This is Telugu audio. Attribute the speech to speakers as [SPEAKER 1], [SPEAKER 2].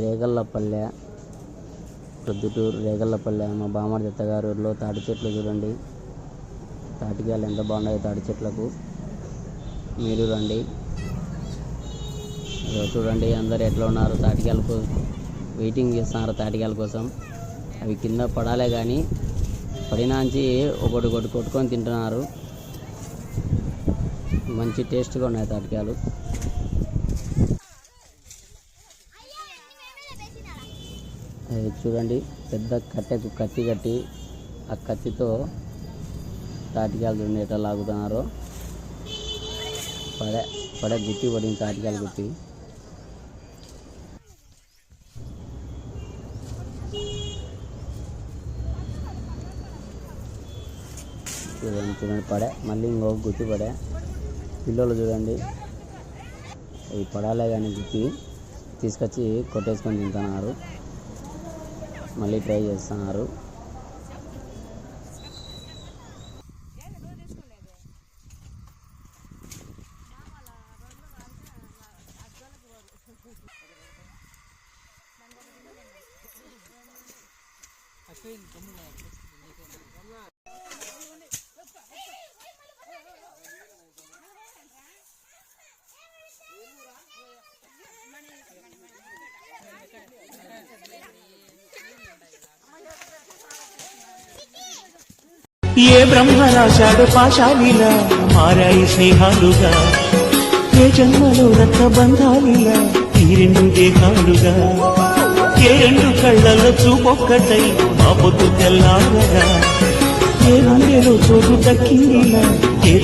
[SPEAKER 1] రేగళ్ళపల్లె, ప్రొద్దుటూరు రేగళ్ళపల్లె మా బామ్మర్ది అత్తగారి ఊరిలో తాటి చెట్లు చూడండి. తాటికాయలు ఎంత బాగున్నాయో తాటి చెట్లకు. మీరు రండి. చూడండి అందరు ఎట్లా ఉన్నారు, తాటికాయలకు వెయిటింగ్ చేస్తున్నారు తాటికాయల కోసం. అవి కింద పడాలే కానీ పడినాంచి ఒకటి కొట్టుకొని తింటున్నారు. మంచి టేస్ట్గా ఉన్నాయి తాటికాయలు. చూడండి పెద్ద కట్టెకు కత్తి కట్టి ఆ కత్తితో తాటికాయలు చూడండి ఎట్లా లాగుతున్నారో. పడే గుత్తి పడింది తాటికాయలు గుత్తి. చూడండి పడే మళ్ళీ ఇంకొక గుత్తి పడే. పిల్లలు చూడండి అవి పడాలే కానీ గుత్తి తీసుకొచ్చి కొట్టేసుకొని తింటున్నారు. మళ్ళీ ట్రై చేస్తున్నారు.
[SPEAKER 2] ఏ బ్రహ్మ రాశాడు పాశాలిలా మారాయి స్నేహాలుగా, ఏ జన్మలో రక్త బంధాలిలా ఈ రెండు దేహాలుగా, ఏ రెండు కళ్ళలో చూపొక్కటై మా పొద్దు తెల్లారగా, ఏ గుండెలో చోటు దక్కిందిలా ఏ